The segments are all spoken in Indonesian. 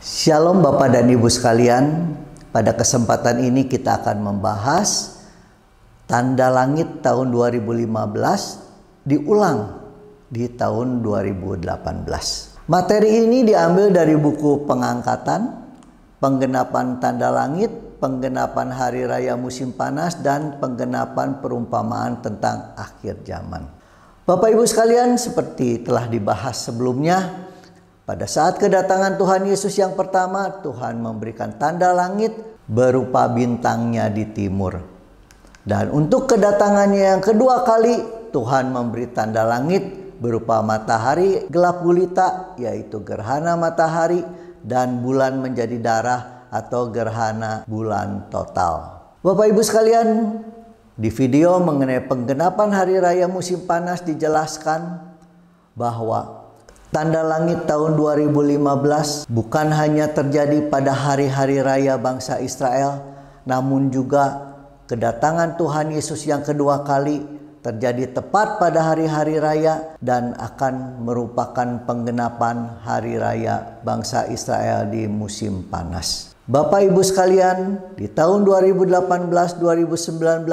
Shalom Bapak dan Ibu sekalian, pada kesempatan ini kita akan membahas tanda langit tahun 2015 diulang di tahun 2018. Materi ini diambil dari buku Pengangkatan, Penggenapan Tanda Langit, Penggenapan Hari Raya Musim Panas, dan Penggenapan Perumpamaan tentang Akhir Zaman. Bapak Ibu sekalian, seperti telah dibahas sebelumnya, pada saat kedatangan Tuhan Yesus yang pertama, Tuhan memberikan tanda langit berupa bintangnya di timur. Dan untuk kedatangannya yang kedua kali, Tuhan memberi tanda langit berupa matahari gelap gulita, yaitu gerhana matahari, dan bulan menjadi darah atau gerhana bulan total. Bapak Ibu sekalian, di video mengenai penggenapan Hari Raya Musim Panas dijelaskan bahwa tanda langit tahun 2015 bukan hanya terjadi pada hari-hari raya bangsa Israel, namun juga kedatangan Tuhan Yesus yang kedua kali terjadi tepat pada hari-hari raya dan akan merupakan penggenapan hari raya bangsa Israel di musim panas. Bapak Ibu sekalian, di tahun 2018-2019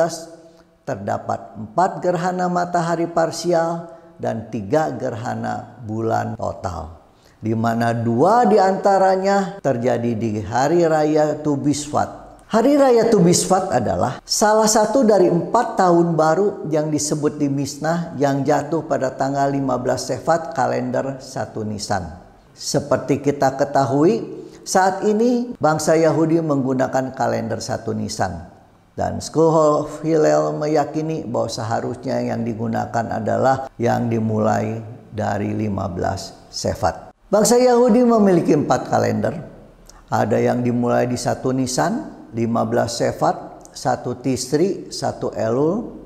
terdapat 4 gerhana matahari parsial dan 3 gerhana bulan total, di mana 2 diantaranya terjadi di Hari Raya Tu Bisfat. Hari Raya Tu Bisfat adalah salah satu dari 4 tahun baru yang disebut di Mishnah yang jatuh pada tanggal 15 Sefat kalender 1 Nisan. Seperti kita ketahui, saat ini bangsa Yahudi menggunakan kalender 1 Nisan. Dan School of Hillel meyakini bahwa seharusnya yang digunakan adalah yang dimulai dari 15 Sefat. Bangsa Yahudi memiliki 4 kalender. Ada yang dimulai di 1 Nisan, 15 Sefat, 1 Tisri, 1 Elul.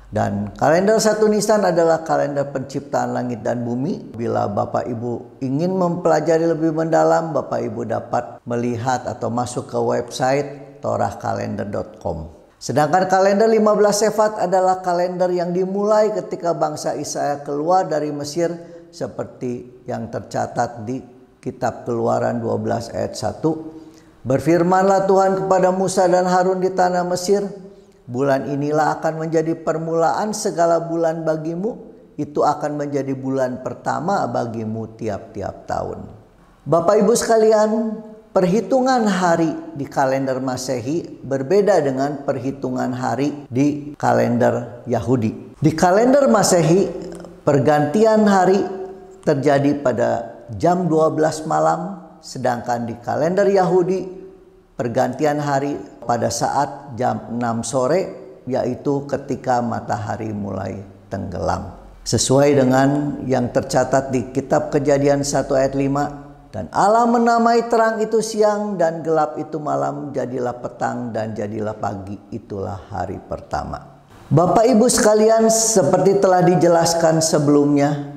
Dan kalender 1 Nisan adalah kalender penciptaan langit dan bumi. Bila Bapak Ibu ingin mempelajari lebih mendalam, Bapak Ibu dapat melihat atau masuk ke website torahkalender.com. Sedangkan kalender 15 Sefat adalah kalender yang dimulai ketika bangsa Israel keluar dari Mesir, seperti yang tercatat di kitab Keluaran 12 ayat 1. Berfirmanlah Tuhan kepada Musa dan Harun di tanah Mesir, bulan inilah akan menjadi permulaan segala bulan bagimu, itu akan menjadi bulan pertama bagimu tiap-tiap tahun. Bapak Ibu sekalian, perhitungan hari di kalender Masehi berbeda dengan perhitungan hari di kalender Yahudi. Di kalender Masehi, pergantian hari terjadi pada jam 12 malam, sedangkan di kalender Yahudi, pergantian hari pada saat jam 6 sore, yaitu ketika matahari mulai tenggelam. Sesuai dengan yang tercatat di kitab Kejadian 1 ayat 5, dan Allah menamai terang itu siang dan gelap itu malam, jadilah petang dan jadilah pagi, itulah hari pertama. Bapak Ibu sekalian, seperti telah dijelaskan sebelumnya,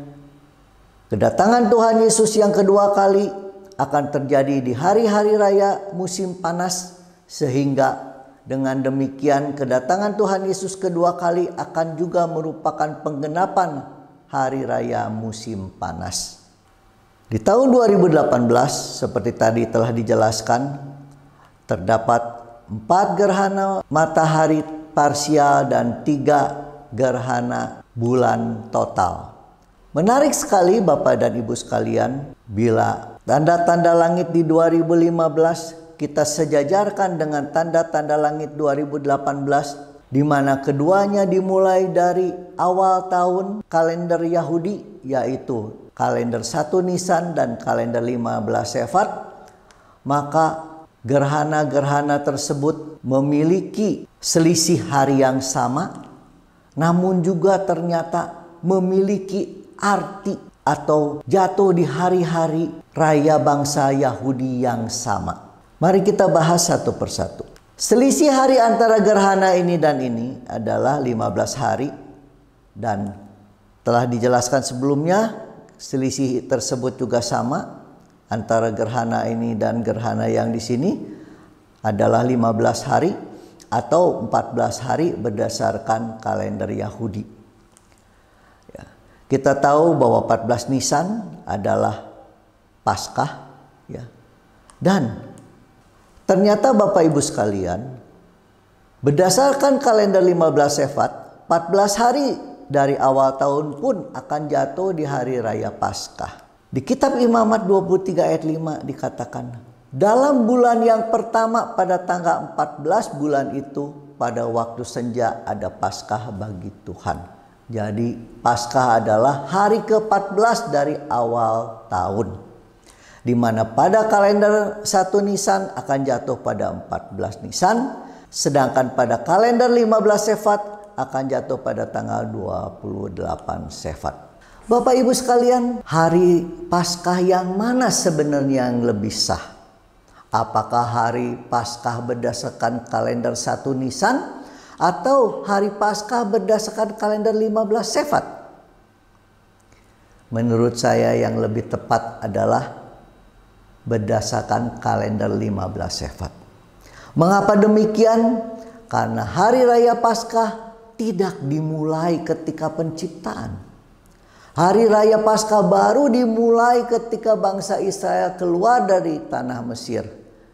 kedatangan Tuhan Yesus yang kedua kali akan terjadi di hari-hari raya musim panas, sehingga dengan demikian kedatangan Tuhan Yesus kedua kali akan juga merupakan penggenapan hari raya musim panas. Di tahun 2018, seperti tadi telah dijelaskan, terdapat 4 gerhana matahari parsial dan 3 gerhana bulan total. Menarik sekali Bapak dan Ibu sekalian, bila tanda-tanda langit di 2015 kita sejajarkan dengan tanda-tanda langit 2018, di mana keduanya dimulai dari awal tahun kalender Yahudi, yaitu kalender 1 Nisan dan kalender 15 Sefat, maka gerhana-gerhana tersebut memiliki selisih hari yang sama, namun juga ternyata memiliki arti atau jatuh di hari-hari raya bangsa Yahudi yang sama. Mari kita bahas satu persatu. Selisih hari antara gerhana ini dan ini adalah 15 hari, dan telah dijelaskan sebelumnya, selisih tersebut juga sama antara gerhana ini dan gerhana yang di sini adalah 15 hari atau 14 hari berdasarkan kalender Yahudi. Ya, kita tahu bahwa 14 Nisan adalah Paskah, ya. Dan ternyata Bapak Ibu sekalian, berdasarkan kalender 15 Sefat, 14 hari dari awal tahun pun akan jatuh di hari raya Paskah. Di kitab Imamat 23 ayat 5 dikatakan, dalam bulan yang pertama pada tanggal 14 bulan itu, pada waktu senja ada Paskah bagi Tuhan. Jadi Paskah adalah hari ke-14 dari awal tahun, di mana pada kalender 1 Nisan akan jatuh pada 14 Nisan, sedangkan pada kalender 15 Sefat akan jatuh pada tanggal 28 Sefat. Bapak Ibu sekalian, hari Paskah yang mana sebenarnya yang lebih sah? Apakah hari Paskah berdasarkan kalender 1 Nisan atau hari Paskah berdasarkan kalender 15 Sefat? Menurut saya yang lebih tepat adalah berdasarkan kalender 15 Sefat. Mengapa demikian? Karena hari raya Paskah tidak dimulai ketika penciptaan. Hari raya Paskah baru dimulai ketika bangsa Israel keluar dari tanah Mesir.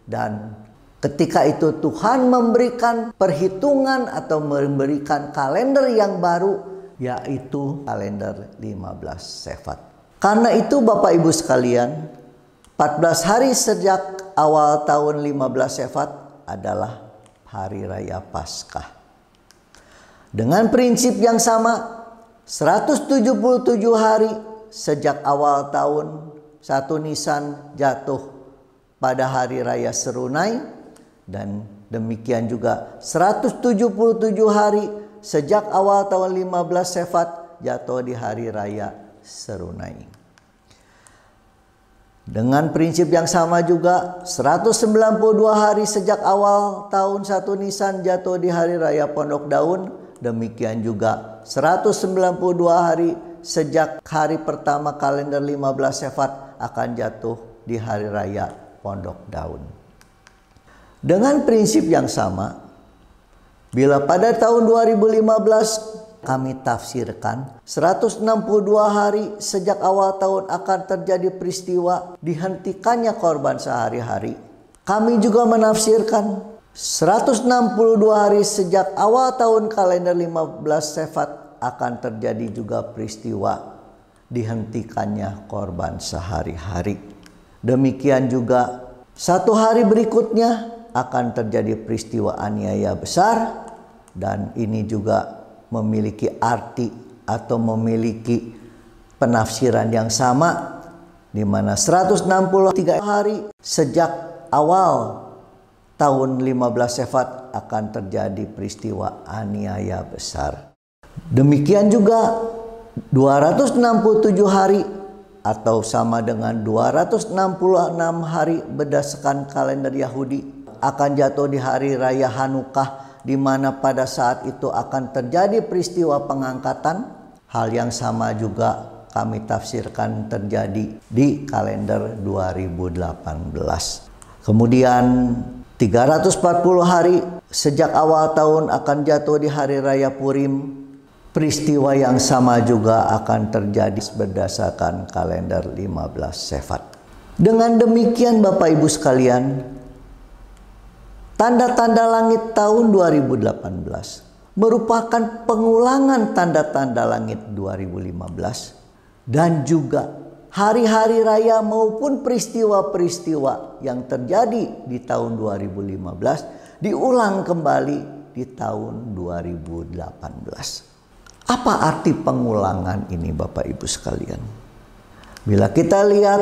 Dan ketika itu Tuhan memberikan perhitungan atau memberikan kalender yang baru, yaitu kalender 15 Sefat. Karena itu Bapak Ibu sekalian, 14 hari sejak awal tahun 15 Sefat adalah hari raya Paskah. Dengan prinsip yang sama, 177 hari sejak awal tahun 1 Nisan jatuh pada hari raya Serunai, dan demikian juga 177 hari sejak awal tahun 15 Sefat jatuh di hari raya Serunai. Dengan prinsip yang sama juga 192 hari sejak awal tahun 1 Nisan jatuh di hari raya Pondok Daun. Demikian juga 192 hari sejak hari pertama kalender 15 Sefat akan jatuh di hari raya Pondok Daun. Dengan prinsip yang sama, bila pada tahun 2015 kami tafsirkan 162 hari sejak awal tahun akan terjadi peristiwa dihentikannya korban sehari-hari, kami juga menafsirkan 162 hari sejak awal tahun kalender 15 Sefat akan terjadi juga peristiwa dihentikannya korban sehari-hari. Demikian juga 1 hari berikutnya akan terjadi peristiwa aniaya besar, dan ini juga memiliki arti atau memiliki penafsiran yang sama, di mana 163 hari sejak awal tahun 15 Sefat akan terjadi peristiwa aniaya besar. Demikian juga 267 hari atau sama dengan 266 hari berdasarkan kalender Yahudi akan jatuh di hari raya Hanukah, di mana pada saat itu akan terjadi peristiwa pengangkatan. Hal yang sama juga kami tafsirkan terjadi di kalender 2018. Kemudian 340 hari sejak awal tahun akan jatuh di hari raya Purim. Peristiwa yang sama juga akan terjadi berdasarkan kalender 15 Sefat. Dengan demikian Bapak Ibu sekalian, tanda-tanda langit tahun 2018 merupakan pengulangan tanda-tanda langit 2015, dan juga hari-hari raya maupun peristiwa-peristiwa yang terjadi di tahun 2015 diulang kembali di tahun 2018. Apa arti pengulangan ini Bapak Ibu sekalian? Bila kita lihat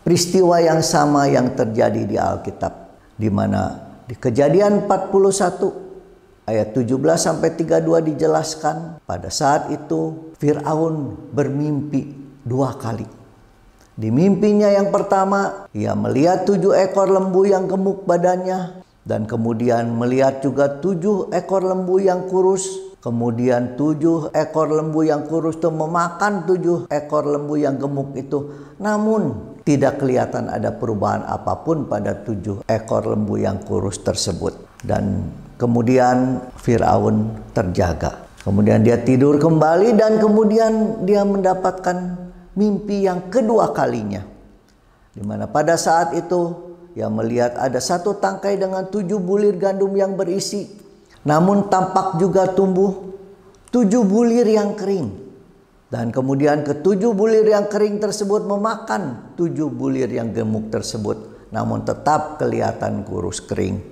peristiwa yang sama yang terjadi di Alkitab, di mana di Kejadian 41 ayat 17 sampai 32 dijelaskan, pada saat itu Firaun bermimpi 2 kali. Di mimpinya yang pertama, ia melihat 7 ekor lembu yang gemuk badannya, dan kemudian melihat juga 7 ekor lembu yang kurus. Kemudian 7 ekor lembu yang kurus itu memakan 7 ekor lembu yang gemuk itu. Namun tidak kelihatan ada perubahan apapun pada 7 ekor lembu yang kurus tersebut. Dan kemudian Firaun terjaga. Kemudian dia tidur kembali, dan kemudian dia mendapatkan mimpi yang kedua kalinya, di mana pada saat itu ia melihat ada satu tangkai dengan 7 bulir gandum yang berisi. Namun tampak juga tumbuh 7 bulir yang kering. Dan kemudian ke-7 bulir yang kering tersebut memakan 7 bulir yang gemuk tersebut. Namun tetap kelihatan kurus kering.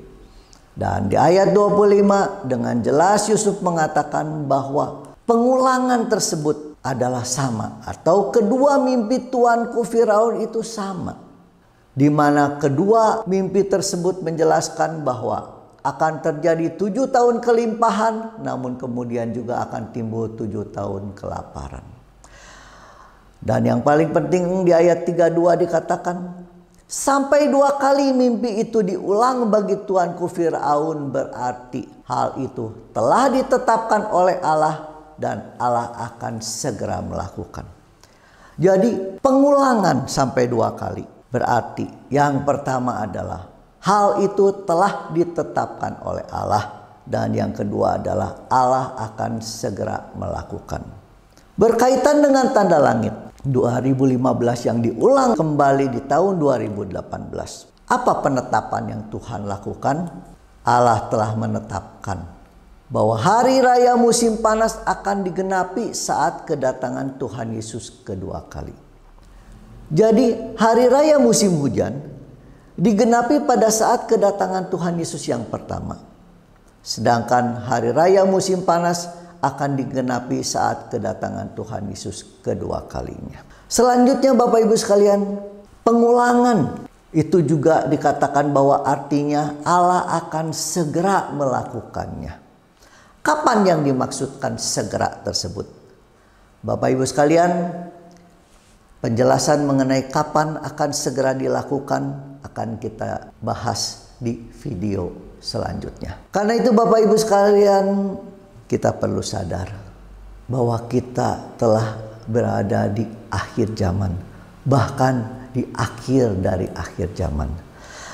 Dan di ayat 25 dengan jelas Yusuf mengatakan bahwa pengulangan tersebut adalah sama. Atau kedua mimpi tuanku Firaun itu sama. Di mana kedua mimpi tersebut menjelaskan bahwa akan terjadi 7 tahun kelimpahan, namun kemudian juga akan timbul 7 tahun kelaparan. Dan yang paling penting di ayat 32 dikatakan, sampai 2 kali mimpi itu diulang bagi tuanku Firaun, berarti hal itu telah ditetapkan oleh Allah dan Allah akan segera melakukan. Jadi pengulangan sampai 2 kali. Berarti yang pertama adalah hal itu telah ditetapkan oleh Allah. Dan yang kedua adalah Allah akan segera melakukan. Berkaitan dengan tanda langit 2015 yang diulang kembali di tahun 2018. Apa penetapan yang Tuhan lakukan? Allah telah menetapkan bahwa hari raya musim panas akan digenapi saat kedatangan Tuhan Yesus kedua kali. Jadi hari raya musim hujan digenapi pada saat kedatangan Tuhan Yesus yang pertama. Sedangkan hari raya musim panas akan digenapi saat kedatangan Tuhan Yesus kedua kalinya. Selanjutnya Bapak Ibu sekalian, pengulangan itu juga dikatakan bahwa artinya Allah akan segera melakukannya. Kapan yang dimaksudkan segera tersebut? Bapak Ibu sekalian, penjelasan mengenai kapan akan segera dilakukan akan kita bahas di video selanjutnya. Karena itu Bapak Ibu sekalian, kita perlu sadar bahwa kita telah berada di akhir zaman, bahkan di akhir dari akhir zaman.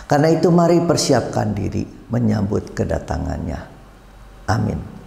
Karena itu mari persiapkan diri menyambut kedatangannya. Amin.